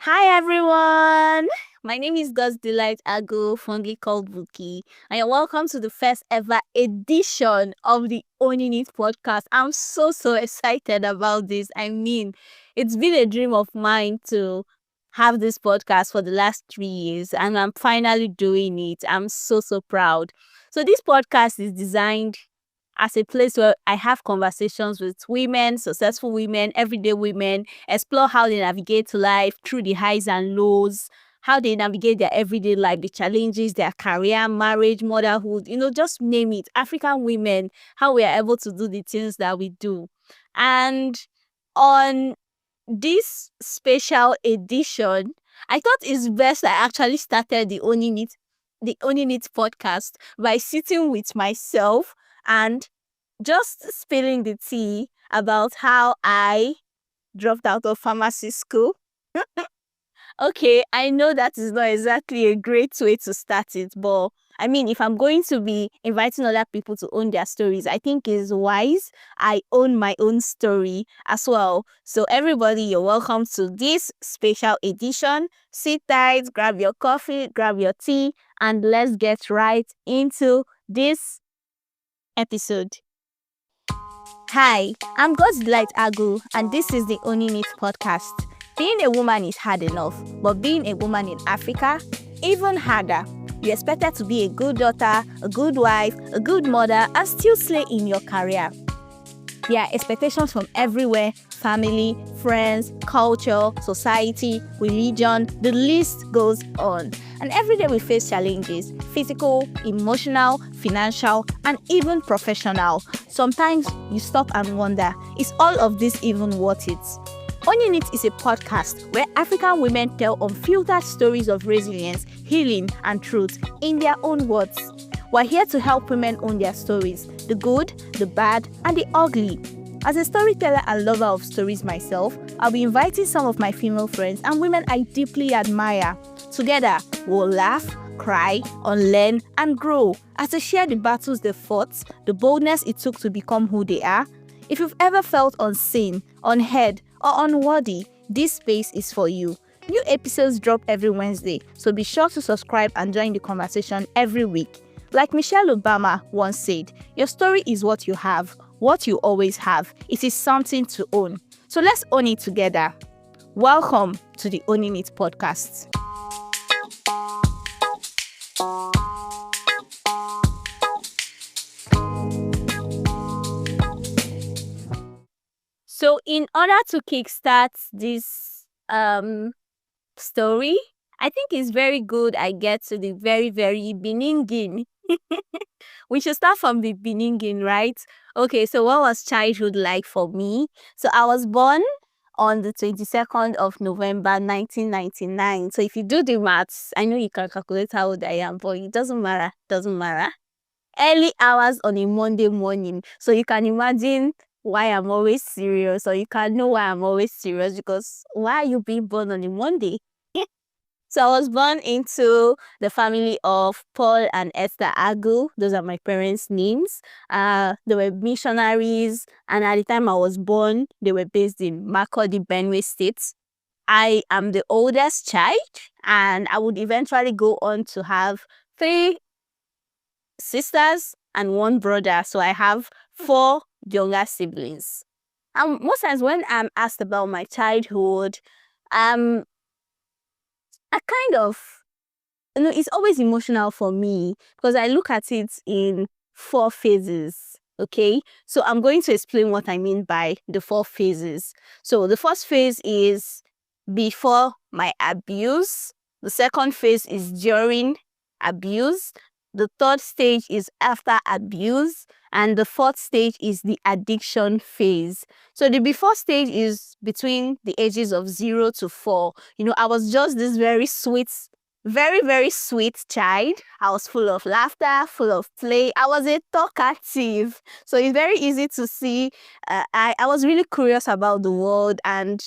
Hi everyone! My name is Godsdelightagu, fondly called Buki, and you're welcome to the first ever edition of the Owning It podcast. I'm so excited about this. It's been a dream of mine to have this podcast for the last 3 years, and I'm finally doing it. I'm so proud. So this podcast is designed as a place where I have conversations with women, successful women, everyday women, explore how they navigate life through the highs and lows, how they navigate their everyday life, the challenges, their career, marriage, motherhood, just name it. African women, how we are able to do the things that we do. And on this special edition, I thought it's best I actually started the Owning It podcast by sitting with myself and just spilling the tea about how I dropped out of pharmacy school. Okay, I know that is not exactly a great way to start it, but if I'm going to be inviting other people to own their stories, I think it's wise I own my own story as well. So everybody, you're welcome to this special edition. Sit tight, grab your coffee, grab your tea, and let's get right into this episode. Hi, I'm God's Delight Agu, and this is the Owning It podcast. Being a woman is hard enough, but being a woman in Africa, even harder. You're expected to be a good daughter, a good wife, a good mother, and still slay in your career. There are expectations from everywhere: family, friends, culture, society, religion, the list goes on. And every day we face challenges: physical, emotional, financial, and even professional. Sometimes you stop and wonder, is all of this even worth it? Owning It is a podcast where African women tell unfiltered stories of resilience, healing, and truth in their own words. We're here to help women own their stories, the good, the bad, and the ugly. As a storyteller and lover of stories myself, I'll be inviting some of my female friends and women I deeply admire. Together, we'll laugh, cry, unlearn, and grow as they share the battles they fought, the boldness it took to become who they are. If you've ever felt unseen, unheard, or unworthy, this space is for you. New episodes drop every Wednesday, so be sure to subscribe and join the conversation every week. Like Michelle Obama once said, your story is what you have, what you always have. It is something to own. So let's own it together. Welcome to the Owning It podcast. So in order to kickstart this story, I think it's very good I get to the very beginning. We should start from the beginning, right? Okay, so what was childhood like for me? So I was born on the 22nd of November 1999. So if you do the maths, I know you can calculate how old I am, but it doesn't matter. Early hours on a Monday morning. So you can imagine why I'm always serious, or you can know why I'm always serious, because why are you being born on a Monday? So I was born into the family of Paul and Esther Agu. Those are my parents' names. They were missionaries, and at the time I was born, they were based in Makurdi, Benue State. I am the oldest child, and I would eventually go on to have 3 sisters and 1 brother. So I have 4 younger siblings. And most times when I'm asked about my childhood, I kind of, it's always emotional for me because I look at it in 4 phases. Okay, so I'm going to explain what I mean by the 4 phases. So the first phase is before my abuse. The second phase is during abuse. The third stage is after abuse. And the fourth stage is the addiction phase. So the before stage is between the ages of 0 to 4. I was just this very sweet, very sweet child. I was full of laughter, full of play. I was a talkative. So it's very easy to see. I was really curious about the world, and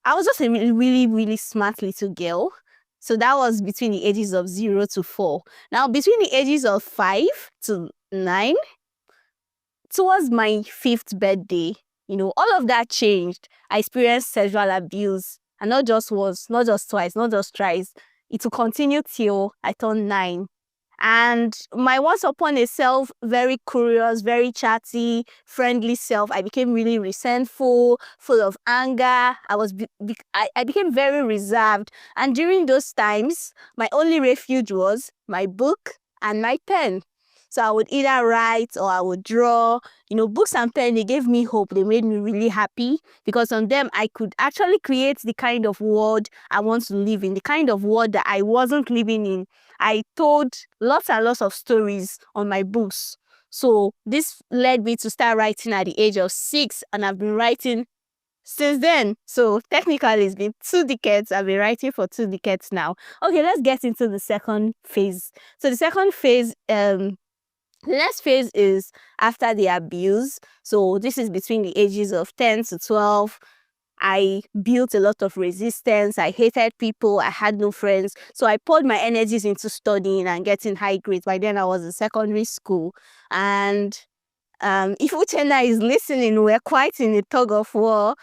I was just a really smart little girl. So that was between the ages of 0 to 4. Now, between the ages of 5 to 9, towards my 5th birthday, all of that changed. I experienced sexual abuse And not just once, not just twice, not just thrice. It will continue till I turn 9. And my once upon a self, very curious, very chatty, friendly self, I became really resentful, full of anger. I became very reserved. And during those times, my only refuge was my book and my pen. So I would either write or I would draw. Books and pen, they gave me hope. They made me really happy because on them, I could actually create the kind of world I want to live in, the kind of world that I wasn't living in. I told lots and lots of stories on my books. So this led me to start writing at the age of 6, and I've been writing since then. So technically, it's been 2 decades. I've been writing for 2 decades now. Okay, let's get into the second phase. So the second phase, the next phase is after the abuse. So this is between the ages of 10 to 12. I built a lot of resistance. I hated people. I had no friends. So I poured my energies into studying and getting high grades. By then, I was in secondary school. And if Uchenna is listening, we're quite in a tug of war,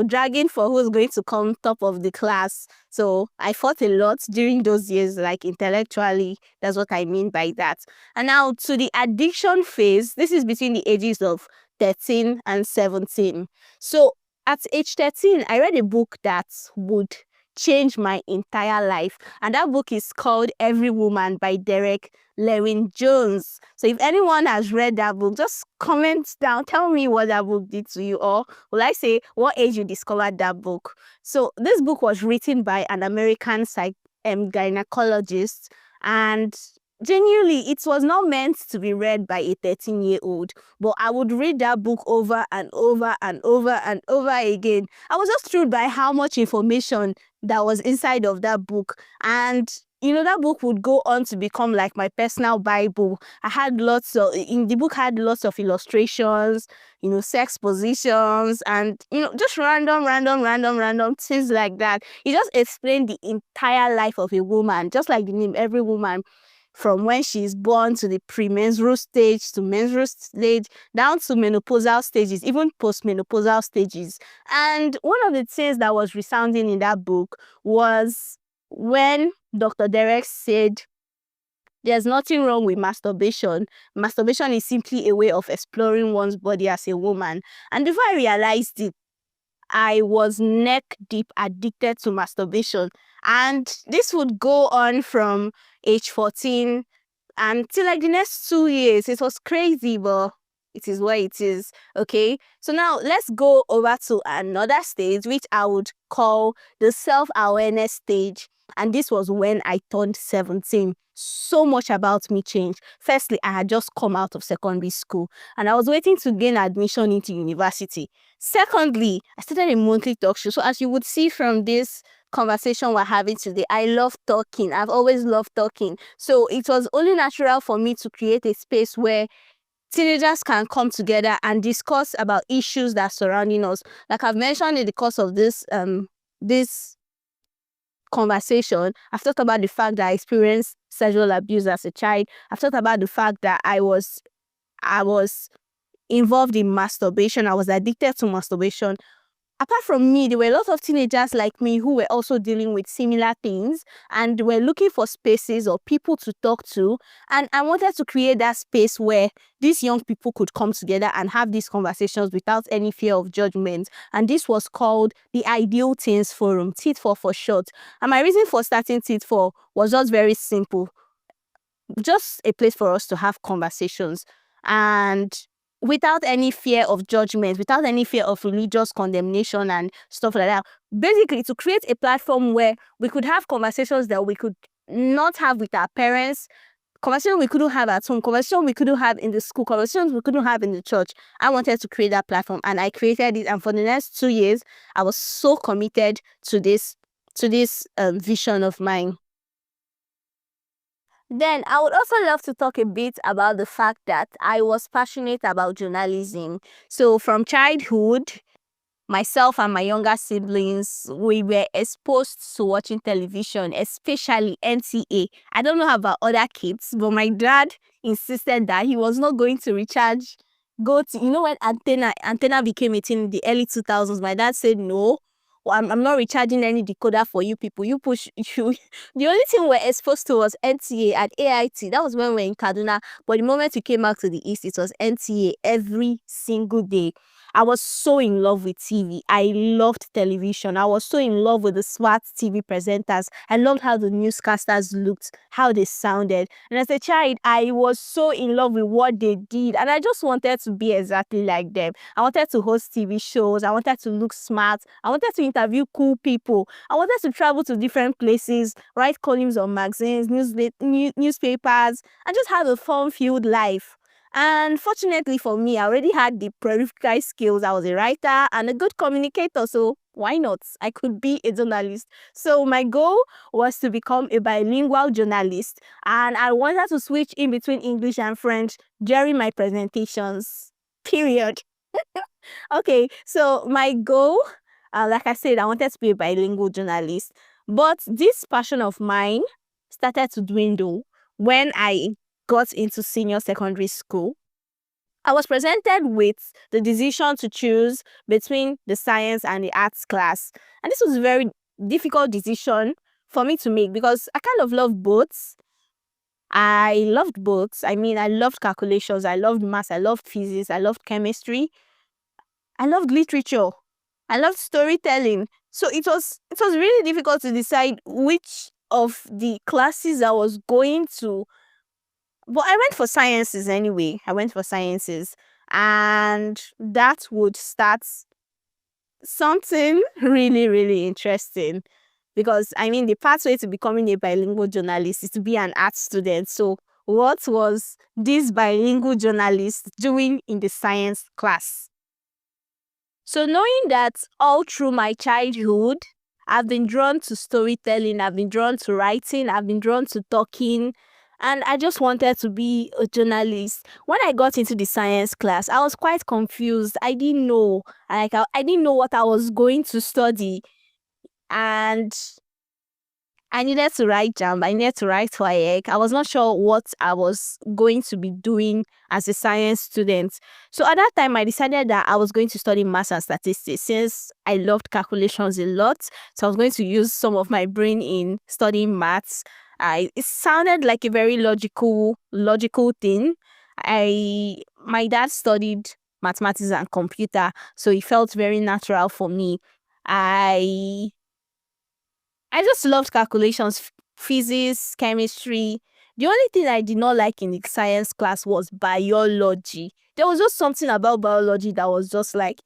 dragging for who's going to come top of the class. So I fought a lot during those years, like intellectually. That's what I mean by that. And now to the addiction phase, this is between the ages of 13 and 17. So at age 13, I read a book that would change my entire life. And that book is called Every Woman by Derek Lewin Jones. So if anyone has read that book, just comment down, tell me what that book did to you, or will I say what age you discovered that book. So this book was written by an American gynecologist, and genuinely, it was not meant to be read by a 13-year-old, but I would read that book over and over and over and over again. I was just thrilled by how much information that was inside of that book. And that book would go on to become like my personal Bible. In the book had lots of illustrations, sex positions, and, just random things like that. It just explained the entire life of a woman, just like the name, Every Woman, from when she's born to the premenstrual stage to menstrual stage, down to menopausal stages, even postmenopausal stages. And one of the things that was resounding in that book was when Dr. Derek said, there's nothing wrong with masturbation. Masturbation is simply a way of exploring one's body as a woman. And before I realized it, I was neck deep addicted to masturbation. And this would go on from age 14 until like the next 2 years. It was crazy, but it is what it is. Okay. So now let's go over to another stage, which I would call the self-awareness stage. And this was when I turned 17. So much about me changed. Firstly, I had just come out of secondary school and I was waiting to gain admission into university. Secondly, I started a monthly talk show. So as you would see from this conversation we're having today, I love talking. I've always loved talking. So it was only natural for me to create a space where teenagers can come together and discuss about issues that are surrounding us. Like I've mentioned in the course of this conversation, I've talked about the fact that I experienced sexual abuse as a child. I've talked about the fact that I was involved in masturbation. I was addicted to masturbation. Apart from me, there were a lot of teenagers like me who were also dealing with similar things and were looking for spaces or people to talk to. And I wanted to create that space where these young people could come together and have these conversations without any fear of judgment. And this was called the Ideal Teens Forum, TEET4 for short. And my reason for starting TEET4 was just very simple. Just a place for us to have conversations. And without any fear of judgment, without any fear of religious condemnation and stuff like that. Basically, to create a platform where we could have conversations that we could not have with our parents, conversations we couldn't have at home, conversations we couldn't have in the school, conversations we couldn't have in the church. I wanted to create that platform and I created it. And for the next 2 years, I was so committed to this vision of mine. Then I would also love to talk a bit about the fact that I was passionate about journalism. So from childhood, myself and my younger siblings, we were exposed to watching television, especially NTA. I don't know about other kids, but my dad insisted that he was not going to recharge. When antenna became a thing in the early 2000s, my dad said no. I'm not recharging any decoder for you people. You push you. The only thing we're exposed to was NTA and AIT. That was when we were in Kaduna. But the moment we came back to the East, it was NTA every single day. I was so in love with TV. I loved television. I was so in love with the smart TV presenters. I loved how the newscasters looked, how they sounded. And as a child, I was so in love with what they did. And I just wanted to be exactly like them. I wanted to host TV shows. I wanted to look smart. I wanted to interview cool people. I wanted to travel to different places, write columns on magazines, newspapers, and just have a fun-filled life. And fortunately for me, I already had the prerequisite skills. I was a writer and a good communicator, so why not? I could be a journalist. So my goal was to become a bilingual journalist, and I wanted to switch in between English and French during my presentations. Period. Okay, so my goal, like I said, I wanted to be a bilingual journalist, but this passion of mine started to dwindle when I got into senior secondary school. I was presented with the decision to choose between the science and the arts class. And this was a very difficult decision for me to make because I kind of love both. I loved both. I mean, I loved calculations, I loved maths, I loved physics, I loved chemistry, I loved literature, I loved storytelling. So it was really difficult to decide which of the classes I was going to. But I went for sciences anyway. I went for sciences. And that would start something really, really interesting. Because, I mean, the pathway to becoming a bilingual journalist is to be an art student. So, what was this bilingual journalist doing in the science class? So, knowing that all through my childhood, I've been drawn to storytelling, I've been drawn to writing, I've been drawn to talking, and I just wanted to be a journalist. When I got into the science class, I was quite confused. I didn't know, I didn't know what I was going to study, and I needed to write JAMB. I needed to write WAEC. I was not sure what I was going to be doing as a science student. So at that time, I decided that I was going to study maths and statistics since I loved calculations a lot. So I was going to use some of my brain in studying maths. It sounded like a very logical thing. My dad studied mathematics and computer, so it felt very natural for me. I I just loved calculations, physics, chemistry. The only thing I did not like in the science class was biology. There was just something about biology that was just like,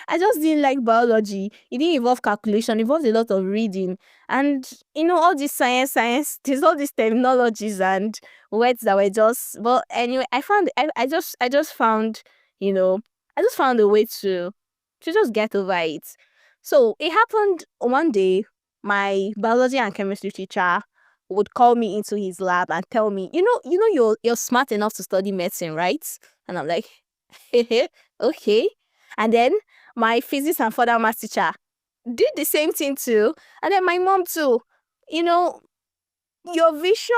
I just didn't like biology. It didn't involve calculation, it involved a lot of reading. And, all this science, there's all these terminologies and words that were just, but anyway, I just found, I just found a way to just get over it. So it happened one day, my biology and chemistry teacher would call me into his lab and tell me, you're smart enough to study medicine, right? And I'm like, okay. And then my physics and further math teacher did the same thing too. And then my mom too. You know, your vision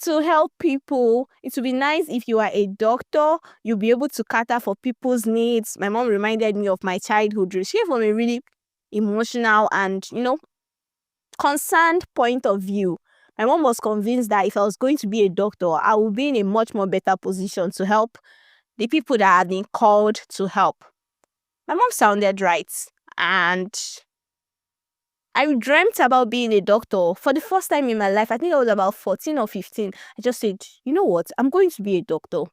to help people, it would be nice if you are a doctor, you'll be able to cater for people's needs. My mom reminded me of my childhood. She came from a really emotional and, concerned point of view. My mom was convinced that if I was going to be a doctor, I would be in a much more better position to help the people that have been called to help. My mom sounded right. And I dreamt about being a doctor for the first time in my life. I think I was about 14 or 15. I just said, you know what? I'm going to be a doctor.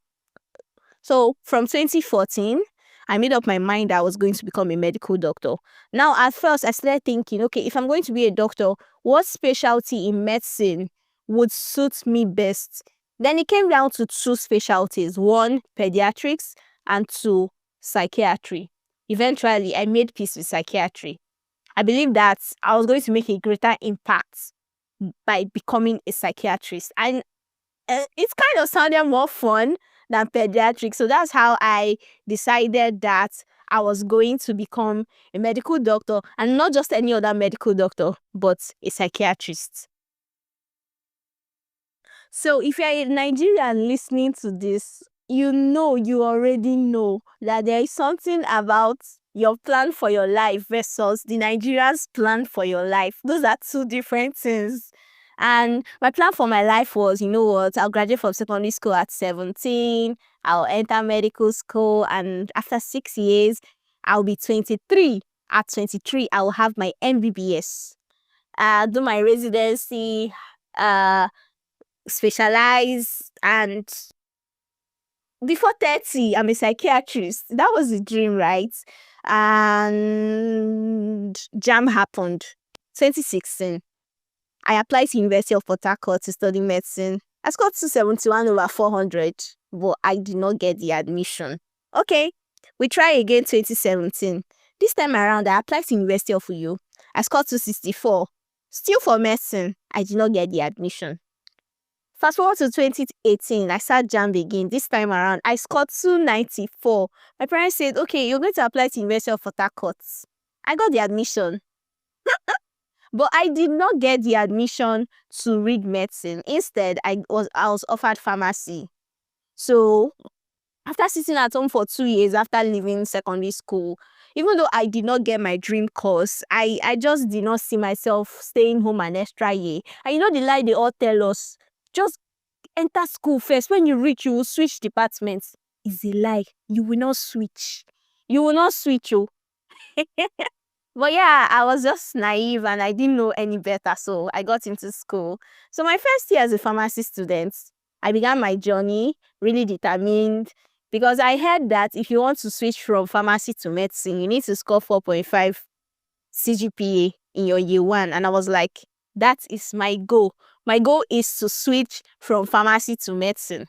So from 2014, I made up my mind that I was going to become a medical doctor. Now, at first, I started thinking, okay, if I'm going to be a doctor, what specialty in medicine would suit me best? Then it came down to two specialties. One, pediatrics, and two, psychiatry. Eventually, I made peace with psychiatry. I believe that I was going to make a greater impact by becoming a psychiatrist. And it's kind of sounded more fun than pediatrics. So that's how I decided that I was going to become a medical doctor, and not just any other medical doctor, but a psychiatrist. So if you're a Nigerian listening to this, you already know that there is something about your plan for your life versus the Nigerian's plan for your life. Those are two different things. And my plan for my life was, you know what, I'll graduate from secondary school at 17, I'll enter medical school, and after 6 years, I'll be 23. At 23, I'll have my MBBS. Do my residency, uh, specialize, and before 30, I'm a psychiatrist. That was the dream, right? And jam happened. 2016. I applied to University of Port Harcourt to study medicine. I scored 271 over 400, but I did not get the admission. Okay, we try again 2017. This time around, I applied to University of Uyo. I scored 264. Still for medicine, I did not get the admission. Fast forward to 2018, I sat JAMB again. This time around, I scored 294. My parents said, okay, you're going to apply to University of Port Harcourt. I got the admission. But I did not get the admission to read medicine. Instead, I was offered pharmacy. So after sitting at home for 2 years after leaving secondary school, even though I did not get my dream course, I just did not see myself staying home an extra year. And you know the lie they all tell us, just enter school first. When you reach, you will switch departments. It's a lie. You will not switch. You will not switch, oh. But yeah, I was just naive and I didn't know any better, so I got into school. So my first year as a pharmacy student, I began my journey really determined, because I heard that if you want to switch from pharmacy to medicine, you need to score 4.5 CGPA in your year one. And I was like, that is my goal. My goal is to switch from pharmacy to medicine.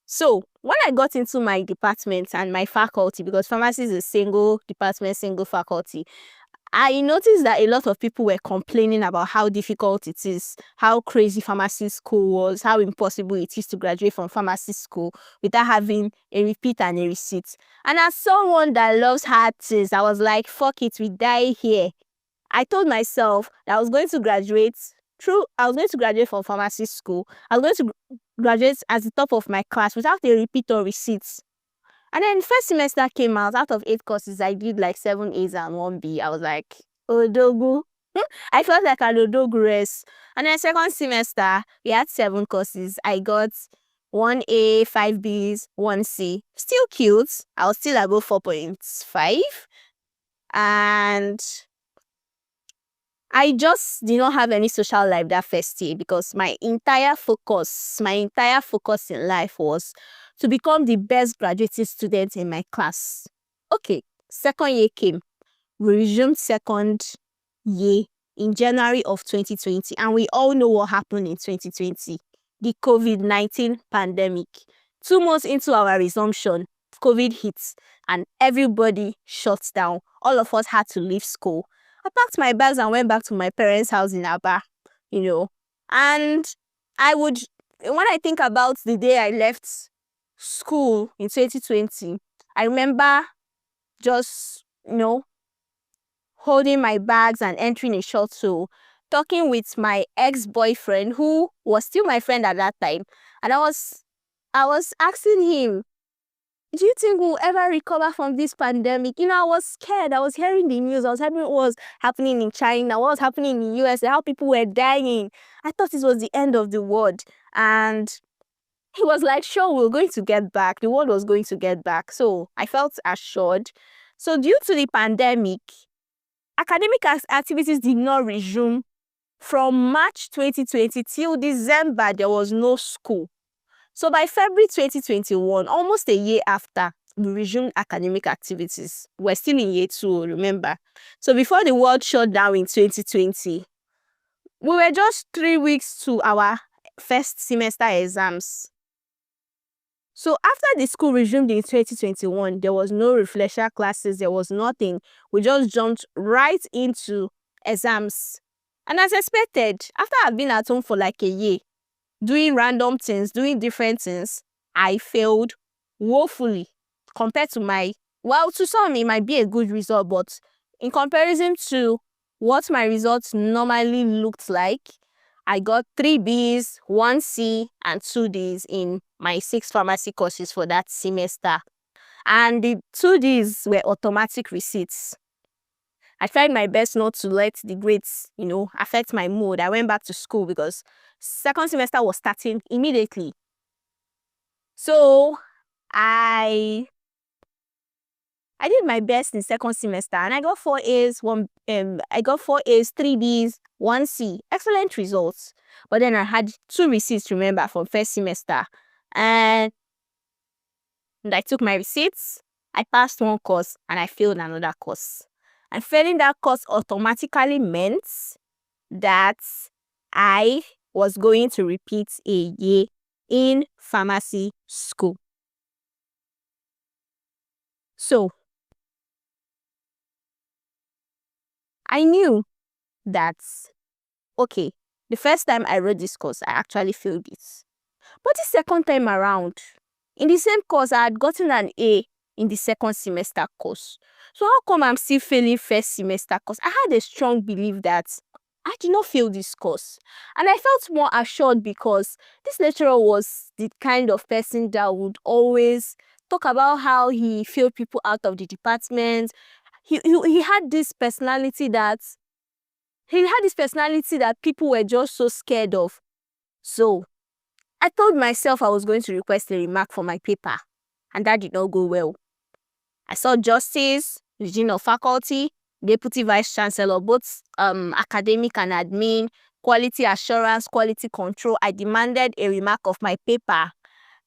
So when I got into my department and my faculty, because pharmacy is a single department, single faculty, I noticed that a lot of people were complaining about how difficult it is, how crazy pharmacy school was, how impossible it is to graduate from pharmacy school without having a repeat and a receipt. And as someone that loves hard things, I was like, fuck it, we die here. I told myself that I was going to graduate from pharmacy school. I was going to graduate as the top of my class without a repeat or receipts. And then first semester came out of 8 courses, I did like 7 A's and 1 B. I was like, Odogu. I felt like an Odogu race. And then second semester, we had 7 courses. I got 1 A, 5 B's, 1 C. Still cute. I was still above 4.5. And I just did not have any social life that first year, because my entire focus in life was to become the best graduating student in my class. Okay, second year came. We resumed second year in January of 2020, and we all know what happened in 2020. The COVID-19 pandemic. 2 months into our resumption, COVID hits and everybody shuts down. All of us had to leave school. I packed my bags and went back to my parents' house in Aba, And when I think about the day I left school in 2020, I remember just, holding my bags and entering a shuttle, talking with my ex-boyfriend, who was still my friend at that time. And I was asking him, do you think we'll ever recover from this pandemic? I was scared. I was hearing the news. I was hearing what was happening in China, what was happening in the US, how people were dying. I thought it was the end of the world. And he was like, sure, we're going to get back. The world was going to get back. So I felt assured. So due to the pandemic, academic activities did not resume. From March 2020 till December, there was no school. So by February 2021, almost a year after, we resumed academic activities. We're still in year 2, remember? So before the world shut down in 2020, we were just 3 weeks to our first semester exams. So after the school resumed in 2021, there was no refresher classes, there was nothing. We just jumped right into exams. And as expected, after I've been at home for like a year, doing random things, doing different things, I failed woefully compared to to some it might be a good result, but in comparison to what my results normally looked like, I got 3 B's, 1 C, and 2 D's in my 6 pharmacy courses for that semester. And the 2Ds were automatic receipts. I tried my best not to let the grades, affect my mood. I went back to school because second semester was starting immediately. So I did my best in second semester and I got 4 A's, 3B's, 1C. Excellent results. But then I had 2 receipts, remember, from first semester. And I took my receipts, I passed one course and I failed another course. And failing that course automatically meant that I was going to repeat a year in pharmacy school. So I knew that, okay, the first time I wrote this course, I actually failed it. But the second time around, in the same course, I had gotten an A in the second semester course. So how come I'm still failing first semester course? I had a strong belief that I did not fail this course. And I felt more assured because this lecturer was the kind of person that would always talk about how he failed people out of the department. He had this personality that people were just so scared of. So I told myself I was going to request a remark for my paper, and that did not go well. I saw justice, the dean of faculty, deputy vice chancellor, both academic and admin, quality assurance, quality control. I demanded a remark of my paper,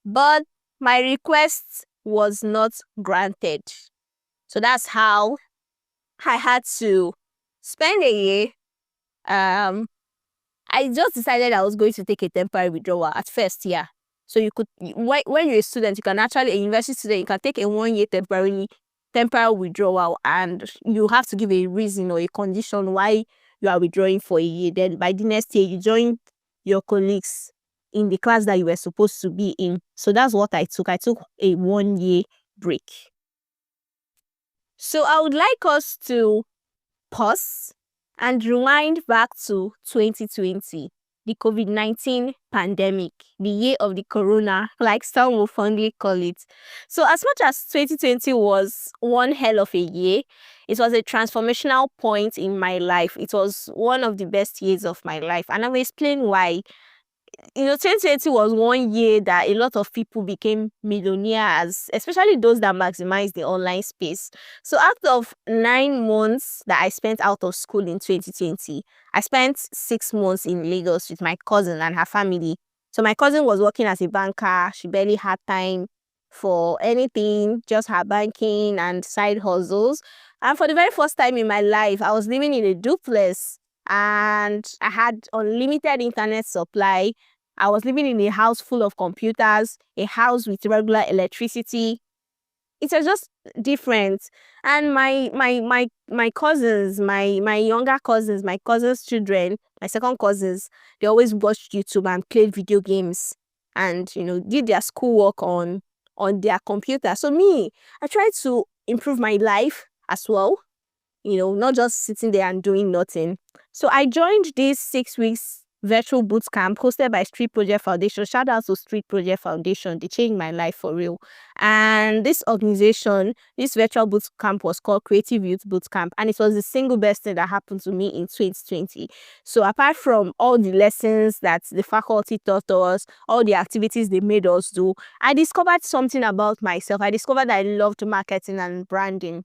but my request was not granted. So that's how I had to spend a year. I just decided I was going to take a temporary withdrawal at first, yeah. So you could, when you're a student, you can actually, a university student, you can take a 1 year temporary withdrawal, and you have to give a reason or a condition why you are withdrawing for a year. Then by the next year, you join your colleagues in the class that you were supposed to be in. So that's what I took. I took a 1 year break. So I would like us to pause and rewind back to 2020, the COVID-19 pandemic, the year of the corona, like some will fondly call it. So as much as 2020 was one hell of a year, it was a transformational point in my life. It was one of the best years of my life, and I will explain why. 2020 was 1 year that a lot of people became millionaires, especially those that maximize the online space. So out of 9 months that I spent out of school in 2020, I spent 6 months in Lagos with my cousin and her family. So my cousin was working as a banker. She barely had time for anything, just her banking and side hustles. And for the very first time in my life, I was living in a duplex and I had unlimited internet supply. I was living in a house full of computers, a house with regular electricity. It was just different. And my cousins, my younger cousins, my cousins' children, my second cousins, they always watched YouTube and played video games and did their schoolwork on their computer. So me, I tried to improve my life as well, not just sitting there and doing nothing. So I joined this 6 weeks virtual boot camp hosted by Street Project Foundation. Shout out to Street Project Foundation. They changed my life for real. And this organization, this virtual boot camp was called Creative Youth Boot Camp. And it was the single best thing that happened to me in 2020. So apart from all the lessons that the faculty taught us, all the activities they made us do, I discovered something about myself. I discovered that I loved marketing and branding.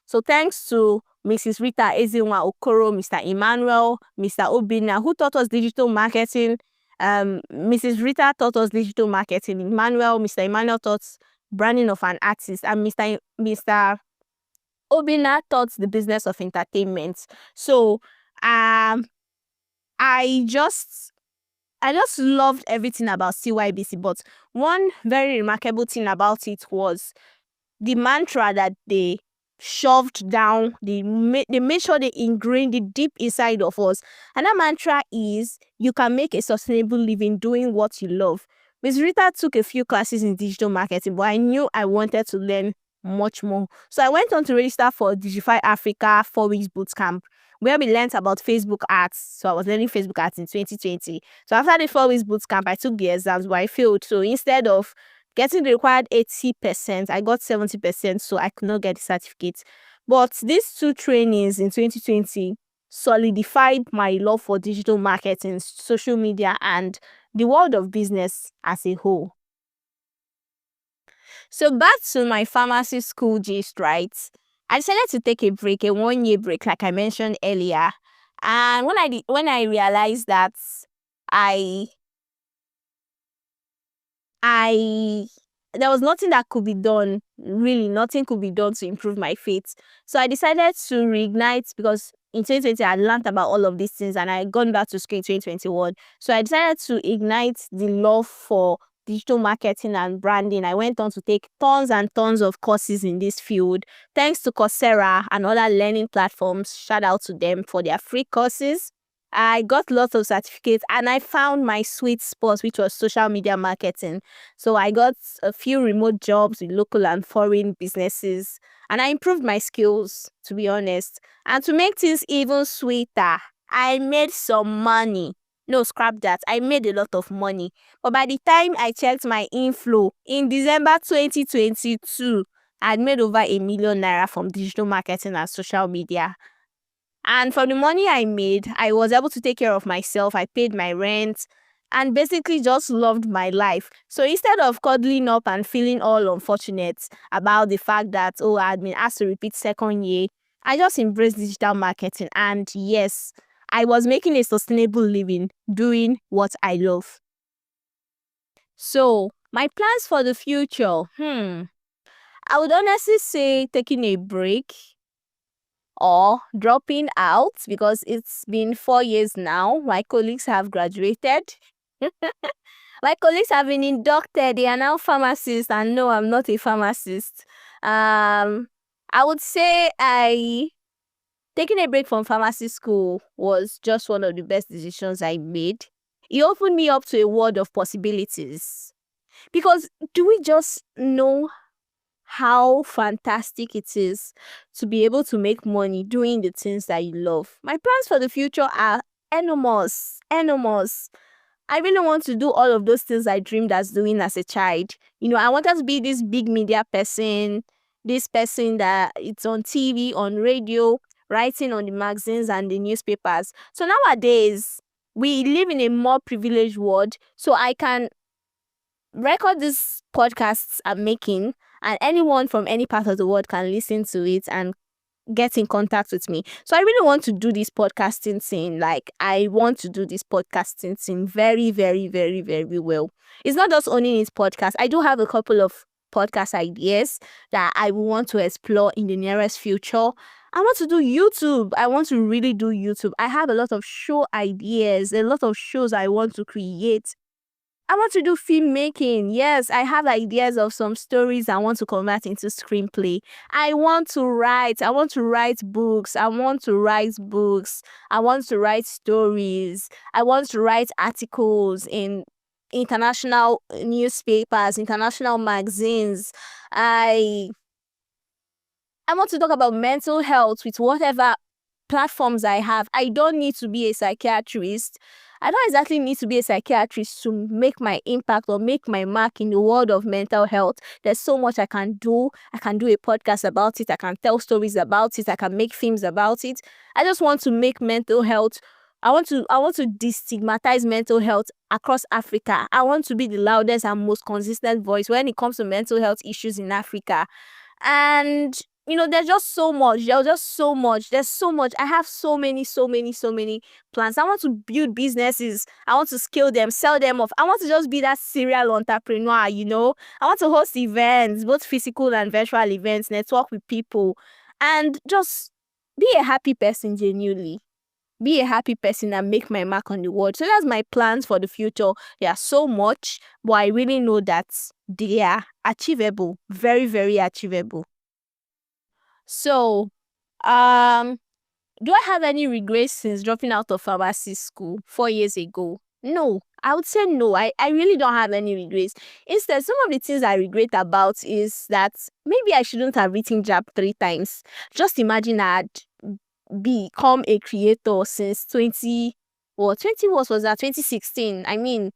So thanks to Mrs. Rita Ezinwa Okoro, Mr. Emmanuel, Mr. Obina, who taught us digital marketing. Mrs. Rita taught us digital marketing. Mr. Emmanuel taught branding of an artist, and Mr. Obina taught the business of entertainment. So I just loved everything about CYBC, but one very remarkable thing about it was the mantra that they shoved down. They made sure they ingrained it deep inside of us. And that mantra is, you can make a sustainable living doing what you love. Ms. Rita took a few classes in digital marketing, but I knew I wanted to learn much more. So I went on to register for Digify Africa 4 weeks bootcamp, where we learned about Facebook ads. So I was learning Facebook ads in 2020. So after the 4 weeks boot camp, I took the exams, but I failed. So instead of getting the required 80%, I got 70%, so I could not get the certificate. But these 2 trainings in 2020 solidified my love for digital marketing, social media, and the world of business as a whole. So back to my pharmacy school gist, right? I decided to take a break, a 1-year break, like I mentioned earlier. And when I realized that I I there was nothing that could be done, really nothing could be done to improve my faith. So I decided to reignite, because in 2020 I learned about all of these things and I gone back to school in 2021. So I decided to ignite the love for digital marketing and branding. I went on to take tons and tons of courses in this field. Thanks to Coursera and other learning platforms. Shout out to them for their free courses. I got lots of certificates and I found my sweet spot, which was social media marketing. So I got a few remote jobs with local and foreign businesses, and I improved my skills, to be honest. And to make things even sweeter, I made some money. No, scrap that. I made a lot of money. But by the time I checked my inflow in December 2022, I'd made over 1 million naira from digital marketing and social media. And from the money I made, I was able to take care of myself. I paid my rent and basically just loved my life. So instead of cuddling up and feeling all unfortunate about the fact that, oh, I had been asked to repeat second year, I just embraced digital marketing. And yes, I was making a sustainable living doing what I love. So my plans for the future, I would honestly say taking a break or dropping out, because it's been 4 years now. My colleagues have graduated. My colleagues have been inducted. They are now pharmacists, and no, I'm not a pharmacist. I would say taking a break from pharmacy school was just one of the best decisions I made. It opened me up to a world of possibilities. Because do we just know how fantastic it is to be able to make money doing the things that you love? My plans for the future are enormous, enormous. I really want to do all of those things I dreamed as doing as a child. I wanted to be this big media person, this person that it's on TV, on radio, writing on the magazines and the newspapers. So nowadays, we live in a more privileged world, so I can record these podcasts I'm making, and anyone from any part of the world can listen to it and get in contact with me. So I really want to do this podcasting thing. Like, I want to do this podcasting thing very, very, very, very well. It's not just owning this podcast. I do have a couple of podcast ideas that I will want to explore in the nearest future. I want to do YouTube. I want to really do YouTube. I have a lot of show ideas, a lot of shows I want to create. I want to do filmmaking. Yes, I have ideas of some stories I want to convert into screenplay. I want to write. I want to write books. I want to write books. I want to write stories. I want to write articles in international newspapers, international magazines. I want to talk about mental health with whatever platforms I have. I don't need to be a psychiatrist. I don't exactly need to be a psychiatrist to make my impact or make my mark in the world of mental health. There's so much I can do. I can do a podcast about it. I can tell stories about it. I can make films about it. I just want to make mental health. I want to destigmatize mental health across Africa. I want to be the loudest and most consistent voice when it comes to mental health issues in Africa. And there's just so much. There's so much. I have so many plans. I want to build businesses. I want to scale them, sell them off. I want to just be that serial entrepreneur, I want to host events, both physical and virtual events, network with people, and just be a happy person genuinely. Be a happy person and make my mark on the world. So that's my plans for the future. There are so much, but I really know that they are achievable. Very, very achievable. So, do I have any regrets since dropping out of pharmacy school 4 years ago? No, I would say no. I really don't have any regrets. Instead, some of the things I regret about is that maybe I shouldn't have written JAB 3 times. Just imagine I had become a creator since 2016. I mean,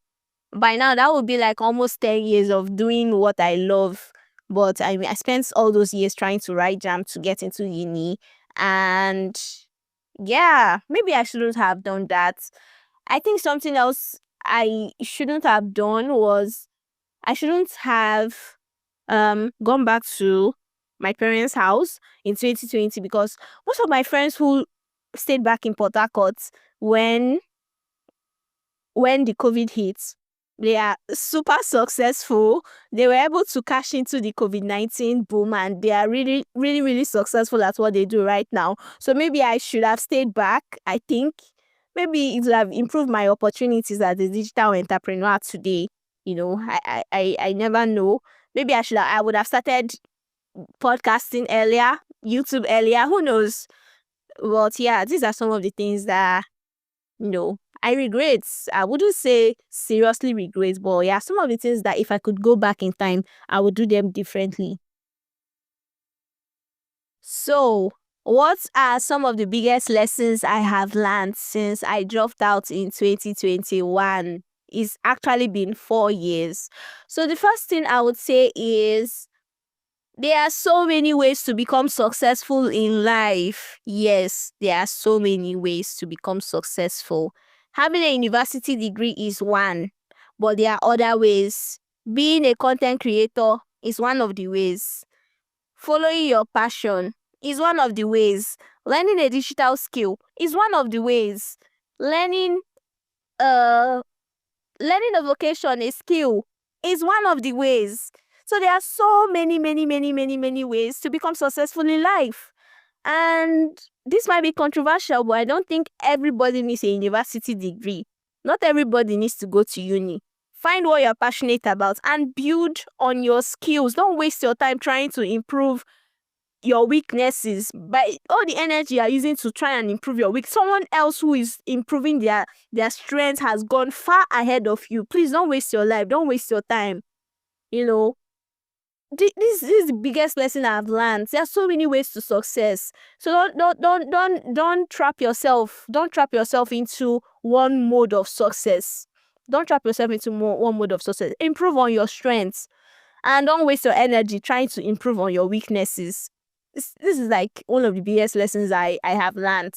by now that would be like almost 10 years of doing what I love. But I spent all those years trying to write jam to get into uni. And yeah, maybe I shouldn't have done that. I think something else I shouldn't have done was I shouldn't have gone back to my parents' house in 2020, because most of my friends who stayed back in Port Harcourt when the COVID hit, they are super successful. They were able to cash into the COVID-19 boom, and they are really, really, really successful at what they do right now. So maybe I should have stayed back. I think maybe it would have improved my opportunities as a digital entrepreneur today. I never know. Maybe I would have started podcasting earlier, YouTube earlier. Who knows? But yeah, these are some of the things that I regret. I wouldn't say seriously regret, but yeah, some of the things that if I could go back in time, I would do them differently. So, what are some of the biggest lessons I have learned since I dropped out in 2021? It's actually been 4 years. So, the first thing I would say is there are so many ways to become successful in life. Yes, there are so many ways to become successful. Having a university degree is one, but there are other ways. Being a content creator is one of the ways. Following your passion is one of the ways. Learning a digital skill is one of the ways. Learning uh learning a vocation, a skill, is one of the ways. So there are so many, many, many, many, many ways to become successful in life. And this might be controversial, but I don't think everybody needs a university degree. Not everybody needs to go to uni. Find what you're passionate about and build on your skills. Don't waste your time trying to improve your weaknesses, by all the energy you're using to try and improve your weak. Someone else who is improving their strength has gone far ahead of you. Please don't waste your life. Don't waste your time. You know, this is the biggest lesson I've learned. There are so many ways to success. So don't trap yourself. Don't trap yourself into one mode of success. Don't trap yourself into one mode of success. Improve on your strengths, and don't waste your energy trying to improve on your weaknesses. This is like one of the biggest lessons I have learned.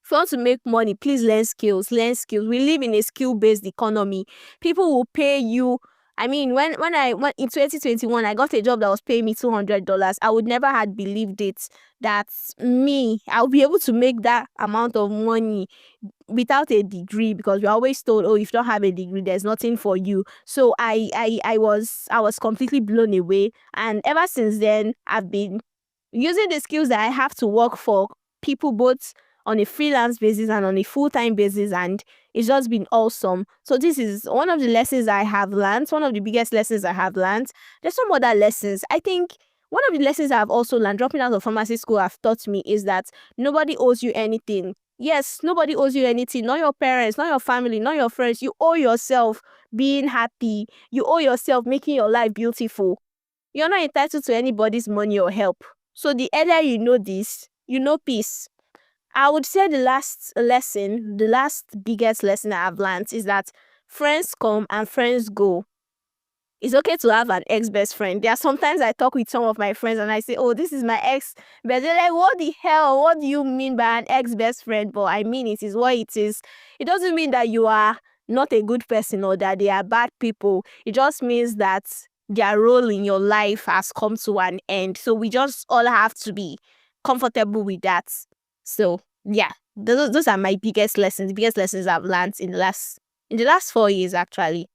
If you want to make money, please learn skills. Learn skills. We live in a skill-based economy. People will pay you. I mean, when in 2021, I got a job that was paying me $200. I would never had believed it that I'll be able to make that amount of money without a degree, because we're always told, oh, if you don't have a degree, there's nothing for you. So I was completely blown away, and ever since then, I've been using the skills that I have to work for people both on a freelance basis and on a full-time basis, and it's just been awesome. So this is one of the lessons I have learned, one of the biggest lessons I have learned. There's some other lessons. I think one of the lessons I've also learned dropping out of pharmacy school have taught me is that nobody owes you anything. Yes, nobody owes you anything. Not your parents, not your family, not your friends. You owe yourself being happy. You owe yourself making your life beautiful. You're not entitled to anybody's money or help. So the earlier you know this, you know peace. I would say the last biggest lesson I've learned is that friends come and friends go. It's okay to have an ex-best friend. There are sometimes I talk with some of my friends and I say, oh, this is my ex. But they're like, what the hell? What do you mean by an ex-best friend? But I mean, it is what it is. It doesn't mean that you are not a good person or that they are bad people. It just means that their role in your life has come to an end. So we just all have to be comfortable with that. So yeah, those are my biggest lessons. The biggest lessons I've learned in the last 4 years, actually.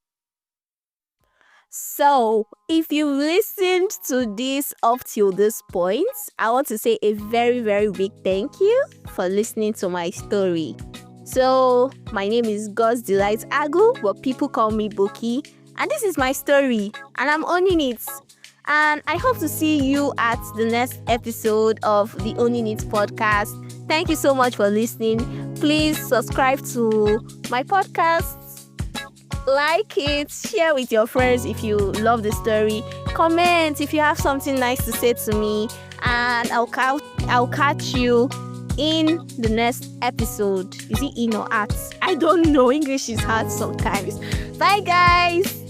So, if you listened to this up till this point, I want to say a very, very big thank you for listening to my story. So, my name is Godsdelightagu, but people call me Buki, and this is my story, and I'm owning it. And I hope to see you at the next episode of the Owning It podcast. Thank you so much for listening. Please subscribe to my podcast. Like it, share with your friends if you love the story. Comment if you have something nice to say to me, and I'll catch you in the next episode. Is it in or at? I don't know. English is hard sometimes. Bye, guys.